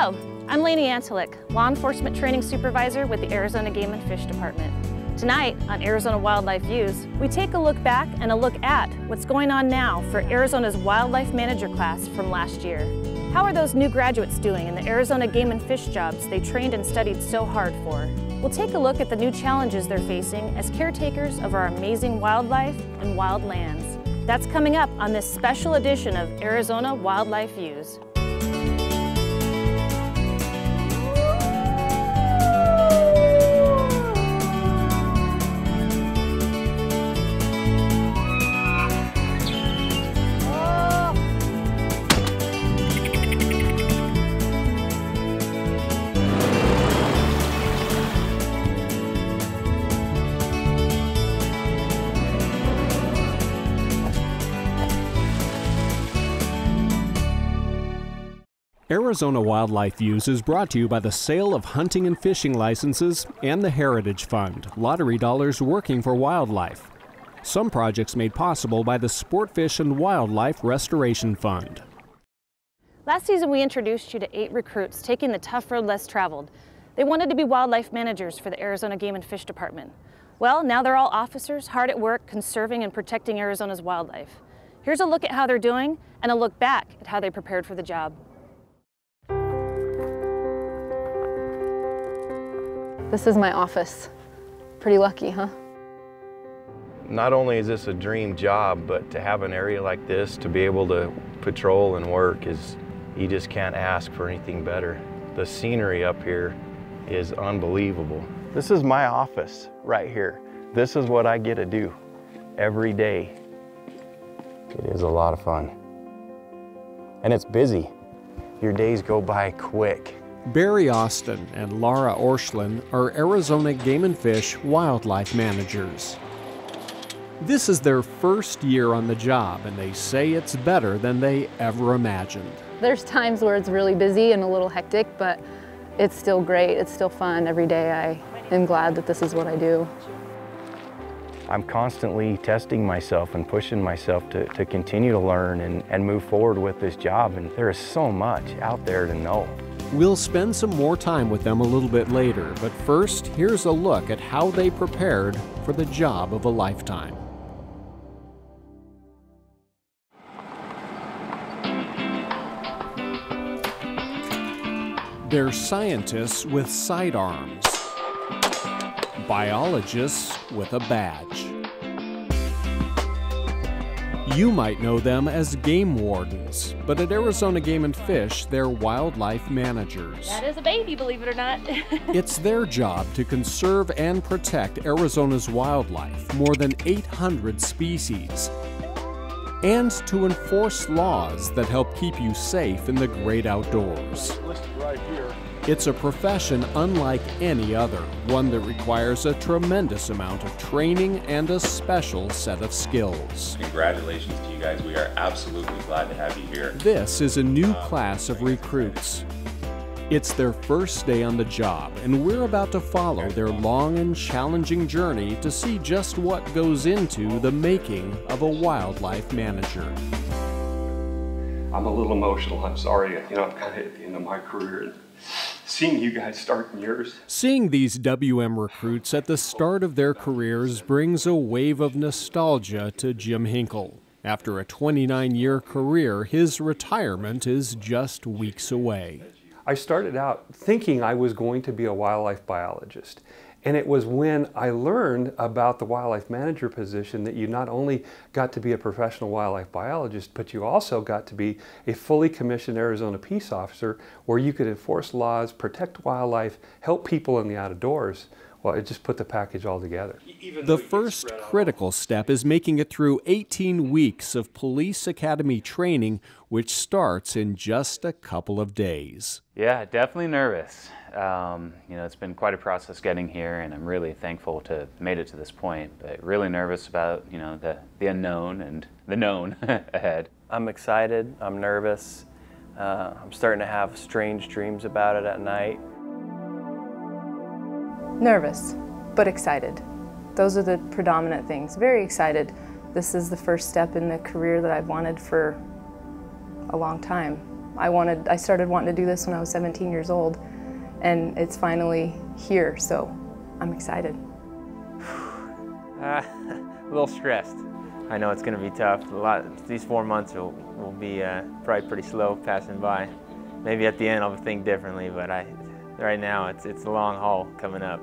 Hello, I'm Lainey Antalik, Law Enforcement Training Supervisor with the Arizona Game and Fish Department. Tonight on Arizona Wildlife Views, we take a look back and a look at what's going on now for Arizona's Wildlife Manager class from last year. How are those new graduates doing in the Arizona Game and Fish jobs they trained and studied so hard for? We'll take a look at the new challenges they're facing as caretakers of our amazing wildlife and wild lands. That's coming up on this special edition of Arizona Wildlife Views. Arizona Wildlife Views is brought to you by the sale of hunting and fishing licenses and the Heritage Fund, lottery dollars working for wildlife. Some projects made possible by the Sportfish and Wildlife Restoration Fund. Last season we introduced you to 8 recruits taking the tough road less traveled. They wanted to be wildlife managers for the Arizona Game and Fish Department. Well, now they're all officers hard at work conserving and protecting Arizona's wildlife. Here's a look at how they're doing and a look back at how they prepared for the job. This is my office. Pretty lucky, huh? Not only is this a dream job, but to have an area like this to be able to patrol and work you just can't ask for anything better. The scenery up here is unbelievable. This is my office right here. This is what I get to do every day. It is a lot of fun. And it's busy. Your days go by quick. Barry Austin and Laura Orschlin are Arizona Game and Fish Wildlife Managers. This is their first year on the job, and they say it's better than they ever imagined. There's times where it's really busy and a little hectic, but it's still great. It's still fun. Every day I am glad that this is what I do. I'm constantly testing myself and pushing myself to continue to learn and move forward with this job, and there is so much out there to know. We'll spend some more time with them a little bit later, but first, here's a look at how they prepared for the job of a lifetime. They're scientists with sidearms, biologists with a badge. You might know them as game wardens, but at Arizona Game and Fish, they're wildlife managers. That is a baby, believe it or not. It's their job to conserve and protect Arizona's wildlife, more than 800 species, and to enforce laws that help keep you safe in the great outdoors. It's a profession unlike any other, one that requires a tremendous amount of training and a special set of skills. Congratulations to you guys. We are absolutely glad to have you here. This is a new class of recruits. It's their first day on the job, and we're about to follow their long and challenging journey to see just what goes into the making of a wildlife manager. I'm a little emotional. I'm sorry. I'm kind of at the end of my career. And seeing you guys start in yours. Seeing these WM recruits at the start of their careers brings a wave of nostalgia to Jim Hinkle. After a 29-year career, his retirement is just weeks away. I started out thinking I was going to be a wildlife biologist. And it was when I learned about the wildlife manager position that you not only got to be a professional wildlife biologist, but you also got to be a fully commissioned Arizona peace officer where you could enforce laws, protect wildlife, help people in the outdoors. Well, it just put the package all together. The first critical step is making it through 18 weeks of police academy training, which starts in just a couple of days. Yeah, definitely nervous. It's been quite a process getting here, and I'm really thankful to have made it to this point, but really nervous about, the unknown and the known ahead. I'm excited, I'm nervous. I'm starting to have strange dreams about it at night. Nervous, but excited. Those are the predominant things. Very excited. This is the first step in the career that I've wanted for a long time. I started wanting to do this when I was 17 years old, and it's finally here, so I'm excited. A little stressed. I know it's going to be tough. These 4 months will be probably pretty slow passing by. Maybe at the end I'll think differently, but right now it's a long haul coming up.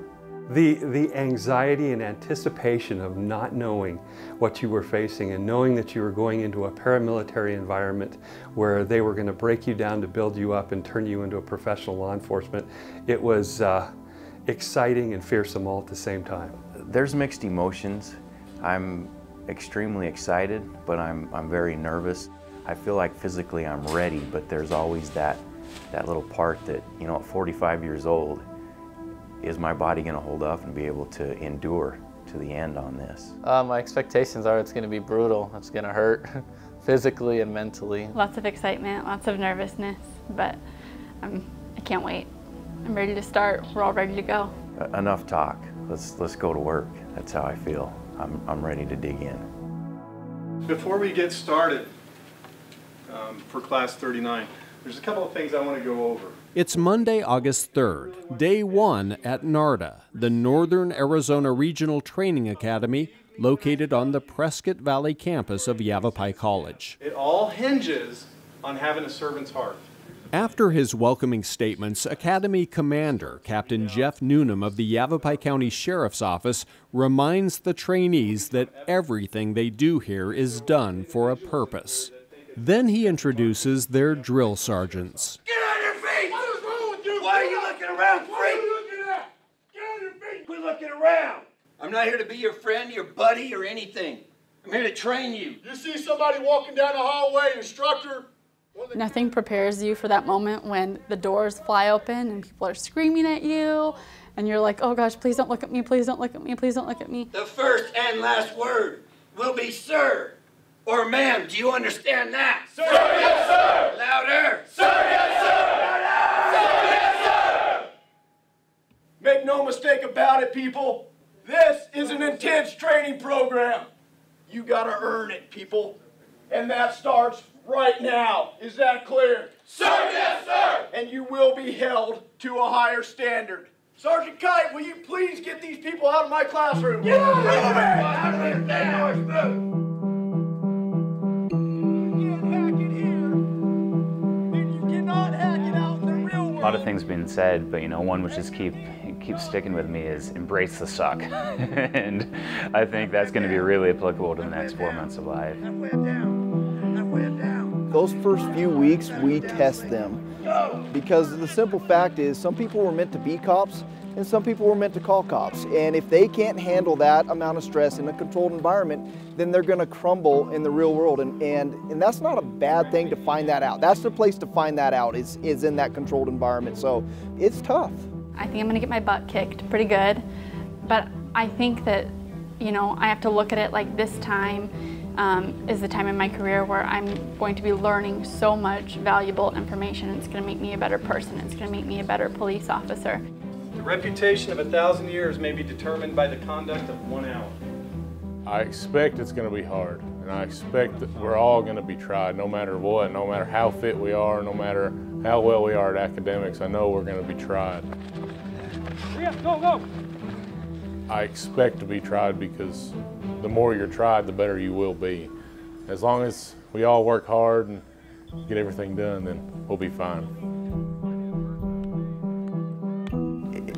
The anxiety and anticipation of not knowing what you were facing and knowing that you were going into a paramilitary environment where they were going to break you down to build you up and turn you into a professional law enforcement, it was exciting and fearsome all at the same time. There's mixed emotions. I'm extremely excited, but I'm very nervous. I feel like physically I'm ready, but there's always that little part that, you know, at 45 years old, is my body going to hold up and be able to endure to the end on this? My expectations are it's going to be brutal. It's going to hurt physically and mentally. Lots of excitement, lots of nervousness, but I can't wait. I'm ready to start. We're all ready to go. Enough talk. Let's go to work. That's how I feel. I'm ready to dig in. Before we get started for Class 39, there's a couple of things I want to go over. It's Monday, August 3rd, day one at NARDA, the Northern Arizona Regional Training Academy, located on the Prescott Valley campus of Yavapai College. It all hinges on having a servant's heart. After his welcoming statements, Academy Commander Captain Jeff Noonan of the Yavapai County Sheriff's Office reminds the trainees that everything they do here is done for a purpose. Then he introduces their drill sergeants. Get on your feet! What is wrong with you? Why are you looking around, freak? What are you looking at? Get on your feet! Quit looking around! I'm not here to be your friend, your buddy, or anything. I'm here to train you. You see somebody walking down the hallway, instructor? Nothing prepares you for that moment when the doors fly open and people are screaming at you and you're like, oh gosh, please don't look at me, please don't look at me, please don't look at me. The first and last word will be sir or ma'am. Do you understand that? Sir, yes, sir. Louder. Sir, yes, sir. Sir, yes, sir. Make no mistake about it, people. This is an intense training program. You gotta earn it, people. And that starts right now. Is that clear? Sir, yes, sir. And you will be held to a higher standard. Sergeant Kite, will you please get these people out of my classroom? Get out of here! A lot of things being said, but you know, one which just keeps sticking with me is embrace the suck. And I think that's going to be really applicable to the next 4 months of life. Those first few weeks, we test them because the simple fact is some people were meant to be cops and some people were meant to call cops. And if they can't handle that amount of stress in a controlled environment, then they're going to crumble in the real world. And that's not a bad thing to find that out. That's the place to find that out is in that controlled environment. So it's tough. I think I'm going to get my butt kicked pretty good, but I think that, you know, I have to look at it like this time is the time in my career where I'm going to be learning so much valuable information. It's going to make me a better person. It's going to make me a better police officer. The reputation of 1,000 years may be determined by the conduct of 1 hour. I expect it's going to be hard, and I expect that we're all going to be tried no matter what, no matter how fit we are, no matter how well we are at academics. I know we're going to be tried. Yeah, go, go! I expect to be tried because the more you're tried, the better you will be. As long as we all work hard and get everything done, then we'll be fine.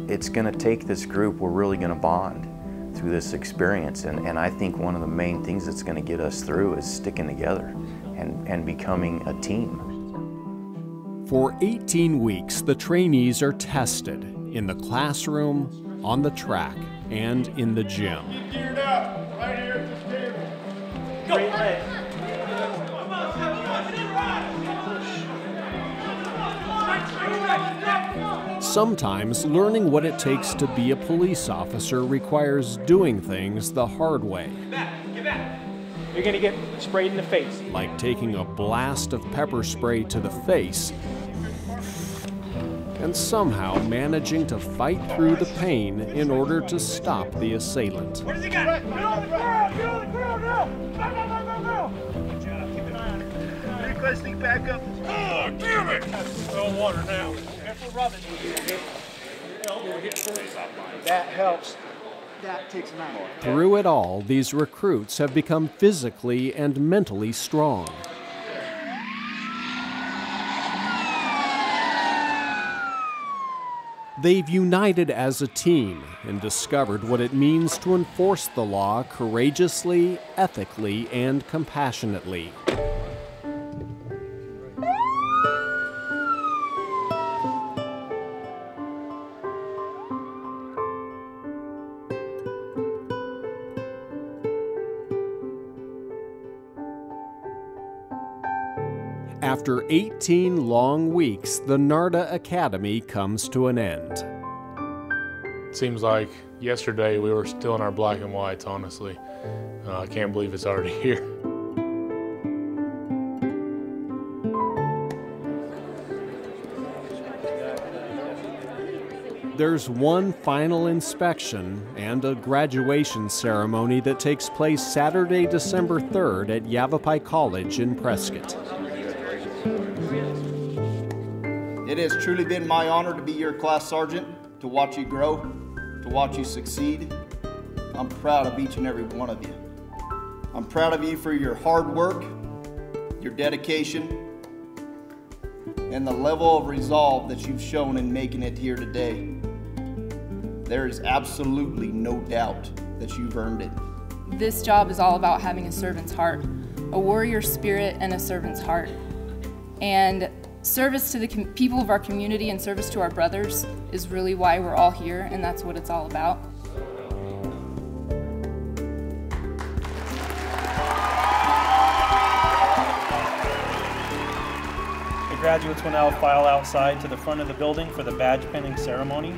It's going to take this group, we're really going to bond through this experience, and I think one of the main things that's going to get us through is sticking together and becoming a team. For 18 weeks, the trainees are tested in the classroom, on the track, and in the gym. Get geared up, right here at this table. Go! Sometimes learning what it takes to be a police officer requires doing things the hard way. Get back. You're gonna get sprayed in the face. Like taking a blast of pepper spray to the face and somehow managing to fight through the pain in order to stop the assailant. What does he got? Get on the ground! Get on the ground now! Go, go, go, go, go! Good job. Keep an eye on it. Requesting backup. Oh, damn it! No water now. Careful rubbing. That helps. That takes an hour. Through it all, these recruits have become physically and mentally strong. They've united as a team and discovered what it means to enforce the law courageously, ethically, and compassionately. After 18 long weeks, the NARDA Academy comes to an end. It seems like yesterday we were still in our black and whites, honestly. I can't believe it's already here. There's one final inspection and a graduation ceremony that takes place Saturday, December 3rd at Yavapai College in Prescott. It has truly been my honor to be your class sergeant, to watch you grow, to watch you succeed. I'm proud of each and every one of you. I'm proud of you for your hard work, your dedication, and the level of resolve that you've shown in making it here today. There is absolutely no doubt that you've earned it. This job is all about having a servant's heart, a warrior spirit and a servant's heart. And service to the people of our community and service to our brothers is really why we're all here, and that's what it's all about. The graduates will now file outside to the front of the building for the badge pinning ceremony.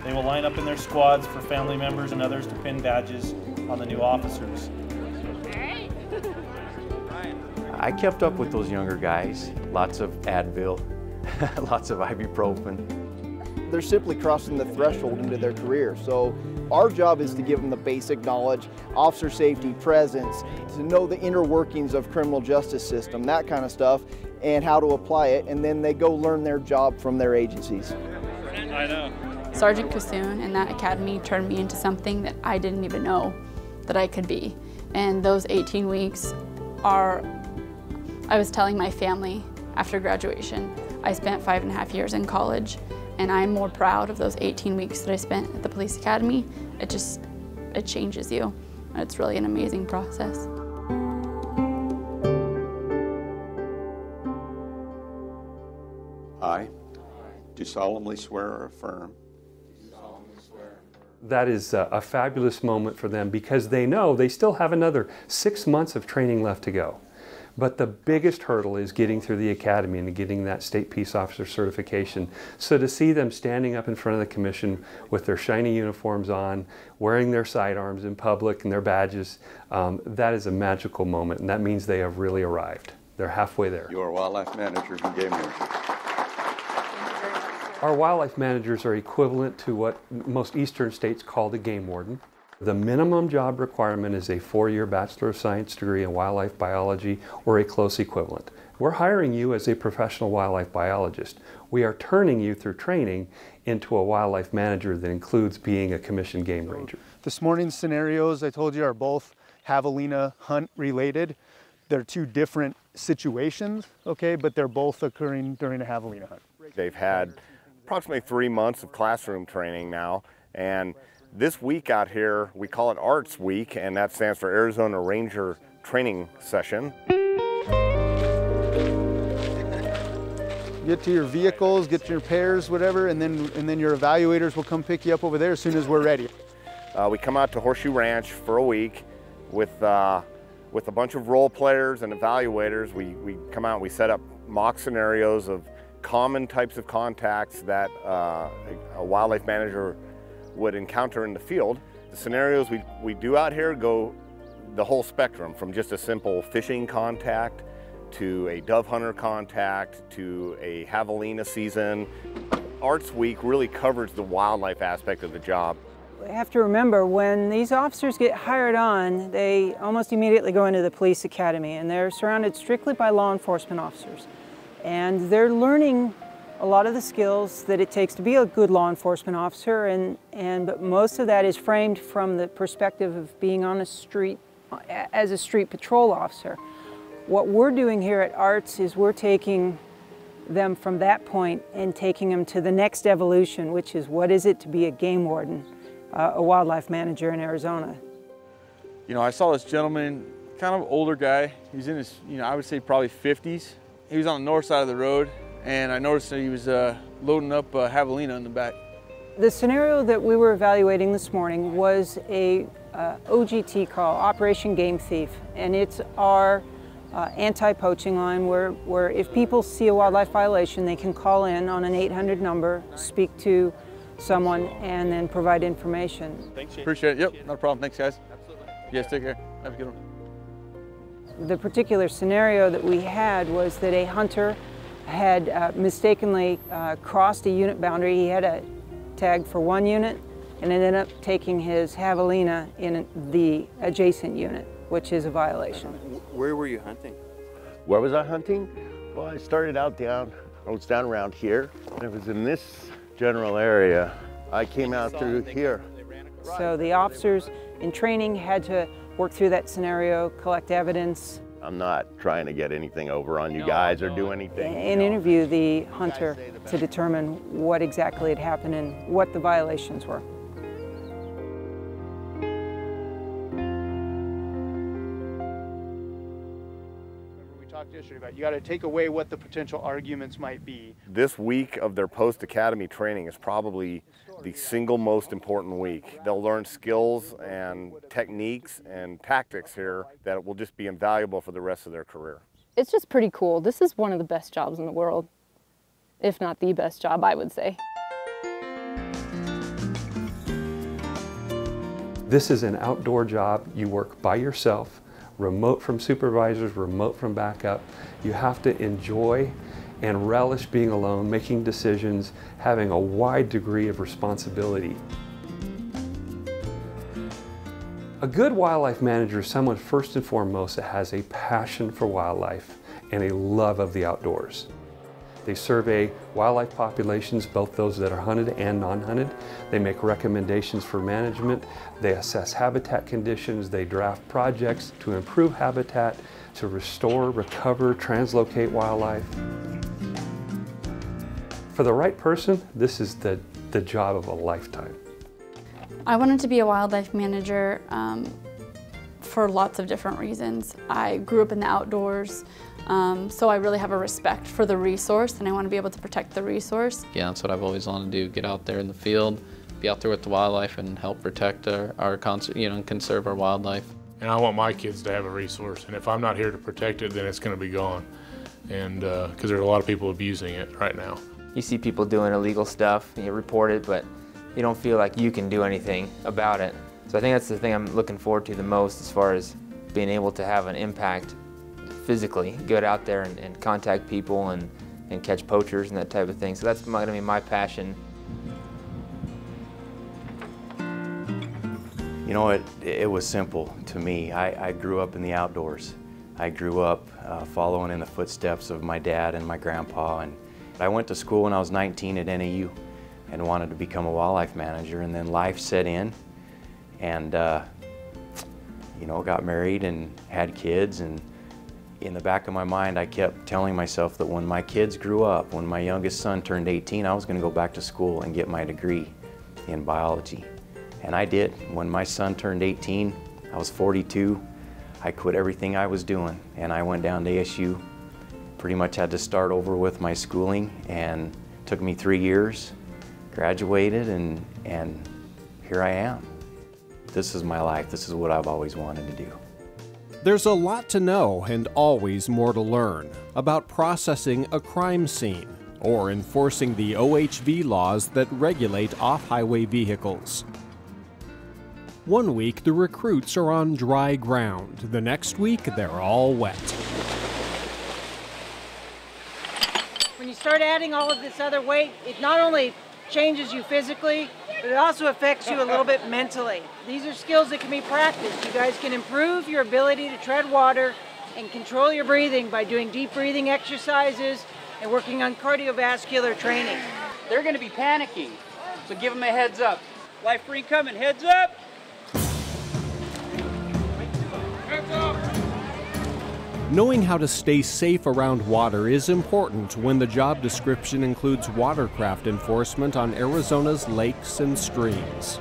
They will line up in their squads for family members and others to pin badges on the new officers. I kept up with those younger guys. Lots of Advil, lots of ibuprofen. They're simply crossing the threshold into their career. So our job is to give them the basic knowledge, officer safety, presence, to know the inner workings of criminal justice system, that kind of stuff, and how to apply it, and then they go learn their job from their agencies. I know. Sergeant Kassoon and that academy turned me into something that I didn't even know that I could be. And those 18 weeks are, I was telling my family after graduation, I spent 5.5 years in college, and I'm more proud of those 18 weeks that I spent at the police academy. It changes you. It's really an amazing process. I do solemnly swear or affirm. That is a fabulous moment for them because they know they still have another 6 months of training left to go. But the biggest hurdle is getting through the academy and getting that state peace officer certification. So to see them standing up in front of the commission with their shiny uniforms on, wearing their sidearms in public and their badges, that is a magical moment, and that means they have really arrived. They're halfway there. You are wildlife managers and game rangers. Our wildlife managers are equivalent to what most eastern states call the game warden. The minimum job requirement is a 4-year Bachelor of Science degree in wildlife biology or a close equivalent. We're hiring you as a professional wildlife biologist. We are turning you through training into a wildlife manager that includes being a commissioned game ranger. This morning's scenarios I told you are both javelina hunt related. They're two different situations, okay, but they're both occurring during a javelina hunt. They've had approximately 3 months of classroom training now, and this week out here, we call it Arts Week, and that stands for Arizona Ranger Training Session. Get to your vehicles, get to your pairs, whatever, and then your evaluators will come pick you up over there as soon as we're ready. We come out to Horseshoe Ranch for a week with a bunch of role players and evaluators. We come out and we set up mock scenarios of common types of contacts that a wildlife manager would encounter in the field. The scenarios we do out here go the whole spectrum, from just a simple fishing contact to a dove hunter contact to a javelina season. Arts Week really covers the wildlife aspect of the job. We have to remember, when these officers get hired on, they almost immediately go into the police academy, and they're surrounded strictly by law enforcement officers. And they're learning a lot of the skills that it takes to be a good law enforcement officer, but most of that is framed from the perspective of being on a street as a street patrol officer. What we're doing here at ARTS is we're taking them from that point and taking them to the next evolution, which is what is it to be a game warden, a wildlife manager in Arizona. You know, I saw this gentleman, kind of older guy. He's in his, I would say probably 50s. He was on the north side of the road, and I noticed that he was loading up javelina in the back. The scenario that we were evaluating this morning was a OGT call, Operation Game Thief, and it's our anti-poaching line where if people see a wildlife violation, they can call in on an 800 number, speak to someone, and then provide information. Thanks, appreciate it. Yep, not a problem. Thanks, guys. You guys take care. Have a good one. The particular scenario that we had was that a hunter had mistakenly crossed a unit boundary. He had a tag for one unit and ended up taking his javelina in the adjacent unit, which is a violation. Where were you hunting? Where was I hunting? Well, I started out down around here. It was in this general area. I came out through here. So the officers in training had to work through that scenario, collect evidence. I'm not trying to get anything over on you guys or do anything. And interview the hunter to determine what exactly had happened and what the violations were. We talked yesterday about you got to take away what the potential arguments might be. This week of their post-academy training is probably the single most important week. They'll learn skills and techniques and tactics here that will just be invaluable for the rest of their career. It's just pretty cool. This is one of the best jobs in the world, if not the best job, I would say. This is an outdoor job. You work by yourself, remote from supervisors, remote from backup. You have to enjoy and relish being alone, making decisions, having a wide degree of responsibility. A good wildlife manager is someone first and foremost that has a passion for wildlife and a love of the outdoors. They survey wildlife populations, both those that are hunted and non-hunted. They make recommendations for management. They assess habitat conditions. They draft projects to improve habitat, to restore, recover, translocate wildlife. For the right person, this is the job of a lifetime. I wanted to be a wildlife manager for lots of different reasons. I grew up in the outdoors, so I really have a respect for the resource, and I want to be able to protect the resource. Yeah, that's what I've always wanted to do, get out there in the field, be out there with the wildlife and help protect and conserve our wildlife. And I want my kids to have a resource, and if I'm not here to protect it, then it's going to be gone. And because there are a lot of people abusing it right now. You see people doing illegal stuff, you report it, but you don't feel like you can do anything about it. So I think that's the thing I'm looking forward to the most as far as being able to have an impact physically, get out there and contact people and catch poachers and that type of thing. So that's going to be my passion. You know, it was simple to me. I grew up in the outdoors. I grew up following in the footsteps of my dad and my grandpa, and I went to school when I was 19 at NAU and wanted to become a wildlife manager, and then life set in, and you know, got married and had kids, and in the back of my mind I kept telling myself that when my kids grew up, when my youngest son turned 18, I was going to go back to school and get my degree in biology. And I did. When my son turned 18, I was 42. I quit everything I was doing and I went down to ASU. Pretty much had to start over with my schooling, and it took me 3 years, graduated, and here I am. This is my life. This is what I've always wanted to do. There's a lot to know and always more to learn about processing a crime scene or enforcing the OHV laws that regulate off-highway vehicles. One week, the recruits are on dry ground. The next week, they're all wet. When you start adding all of this other weight, it not only changes you physically, but it also affects you a little bit mentally. These are skills that can be practiced. You guys can improve your ability to tread water and control your breathing by doing deep breathing exercises, and working on cardiovascular training. They're going to be panicking, so give them a heads up. Life free coming, heads up! Heads up! Knowing how to stay safe around water is important when the job description includes watercraft enforcement on Arizona's lakes and streams.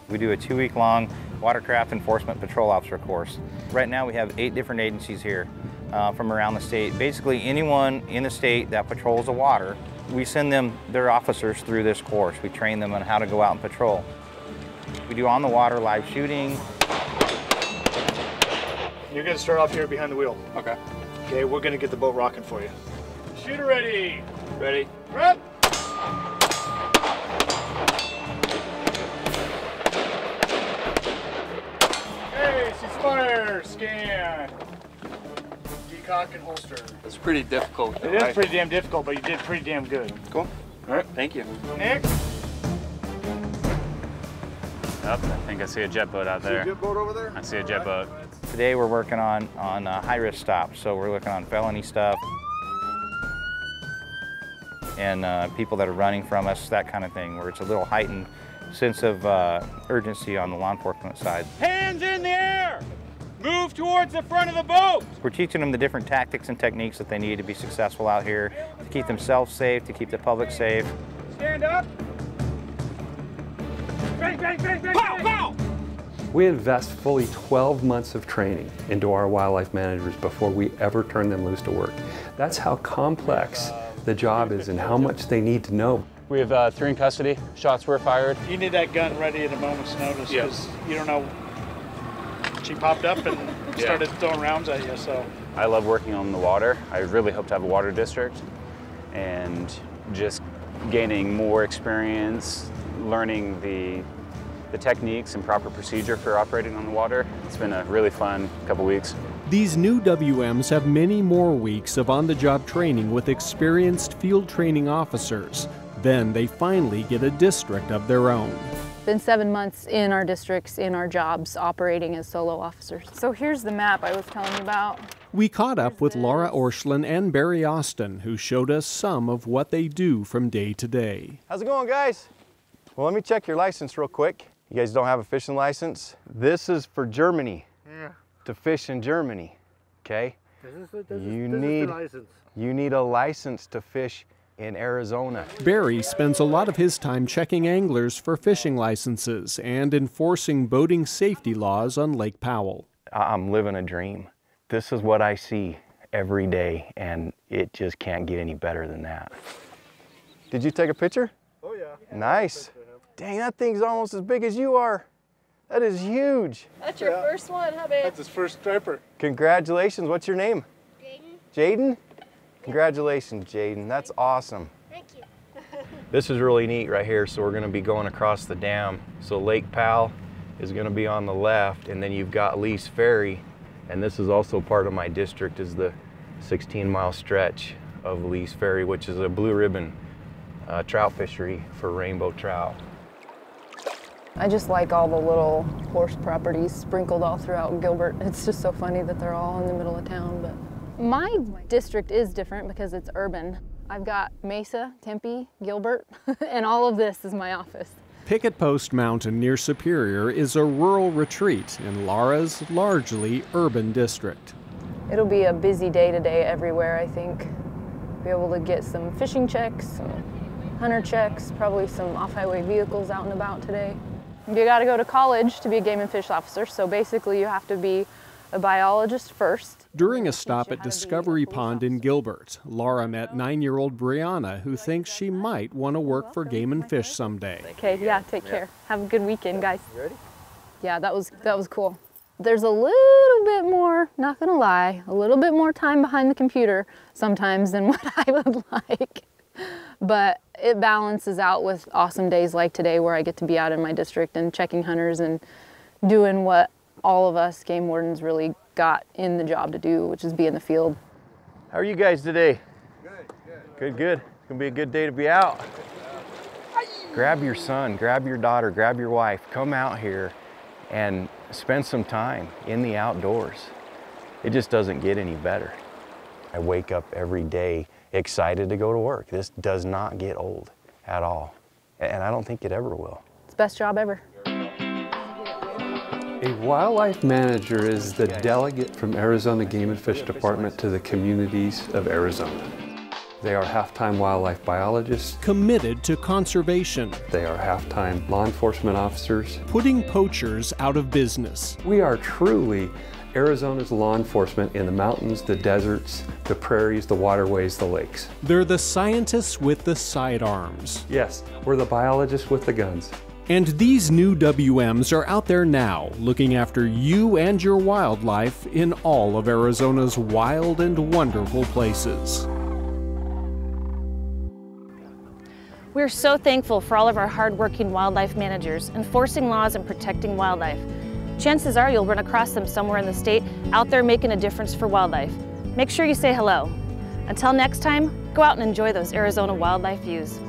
We do a 2-week-long watercraft enforcement patrol officer course. Right now we have 8 different agencies here from around the state. Basically anyone in the state that patrols the water, we send them their officers through this course. We train them on how to go out and patrol. We do on the water live shooting. You're going to start off here behind the wheel. Okay. Okay, we're going to get the boat rocking for you. Shooter ready. Ready. Rep. Okay, ceasefire, scan. Decock and holster. It's pretty difficult. It is pretty damn difficult, but you did pretty damn good. Cool. All right, thank you. Next. I think I see a jet boat out there. See a jet boat over there? I see a jet boat. Today we're working on high-risk stops, so we're looking on felony stuff and people that are running from us, that kind of thing, where it's a little heightened sense of urgency on the law enforcement side. Hands in the air! Move towards the front of the boat! We're teaching them the different tactics and techniques that they need to be successful out here, to keep themselves safe, to keep the public safe. Stand up! Bang, bang, bang, bang, pow, pow! We invest fully 12 months of training into our wildlife managers before we ever turn them loose to work. That's how complex the job is and how much they need to know. We have 3 in custody. Shots were fired. You need that gun ready at a moment's notice because you don't know. She popped up and started throwing rounds at you, so. I love working on the water. I really hope to have a water district and just gaining more experience, learning the techniques and proper procedure for operating on the water. It's been a really fun couple weeks. These new WMs have many more weeks of on-the-job training with experienced field training officers. Then they finally get a district of their own. Been 7 months in our districts, in our jobs, operating as solo officers. So here's the map I was telling you about. We caught up with Laura Orschlin and Barry Austin, who showed us some of what they do from day to day. How's it going, guys? Well, let me check your license real quick. You guys don't have a fishing license? This is for Germany. Yeah. To fish in Germany, okay? You need a license to fish in Arizona. Barry spends a lot of his time checking anglers for fishing licenses and enforcing boating safety laws on Lake Powell. I'm living a dream. This is what I see every day, and it just can't get any better than that. Did you take a picture? Oh, yeah. Nice. Dang, that thing's almost as big as you are. That is huge. That's your first one, huh, babe? That's his first striper. Congratulations. What's your name? Jaden. Jaden? Congratulations, Jaden. That's awesome. Thank you. This is really neat right here. So we're going to be going across the dam. So Lake Powell is going to be on the left, and then you've got Lee's Ferry, and this is also part of my district, is the 16-mile stretch of Lee's Ferry, which is a blue ribbon trout fishery for rainbow trout. I just like all the little horse properties sprinkled all throughout Gilbert. It's just so funny that they're all in the middle of town. But my district is different because it's urban. I've got Mesa, Tempe, Gilbert, and all of this is my office. Picket Post Mountain near Superior is a rural retreat in Laura's largely urban district. It'll be a busy day today everywhere, I think. Be able to get some fishing checks, some hunter checks, probably some off-highway vehicles out and about today. You got to go to college to be a game and fish officer, so basically you have to be a biologist first. During a stop at Discovery Pond in Gilbert, Laura met 9-year-old Brianna, who thinks she might want to work for Game and Fish someday. Okay, yeah, take care. Have a good weekend, guys. You ready? Yeah, that was cool. There's a little bit more, not gonna lie, a little bit more time behind the computer sometimes than what I would like. But it balances out with awesome days like today where I get to be out in my district and checking hunters and doing what all of us game wardens really got in the job to do, which is be in the field. How are you guys today? Good, good. Good, good. It's gonna be a good day to be out. Grab your son, grab your daughter, grab your wife, come out here and spend some time in the outdoors. It just doesn't get any better. I wake up every day excited to go to work. This does not get old at all. And I don't think it ever will. It's the best job ever. A wildlife manager is the delegate from Arizona Game and Fish Department to the communities of Arizona. They are half-time wildlife biologists, committed to conservation. They are half-time law enforcement officers, putting poachers out of business. We are truly Arizona's law enforcement in the mountains, the deserts, the prairies, the waterways, the lakes. They're the scientists with the sidearms. Yes, we're the biologists with the guns. And these new WMs are out there now, looking after you and your wildlife in all of Arizona's wild and wonderful places. We're so thankful for all of our hardworking wildlife managers enforcing laws and protecting wildlife. Chances are you'll run across them somewhere in the state out there making a difference for wildlife. Make sure you say hello. Until next time, go out and enjoy those Arizona wildlife views.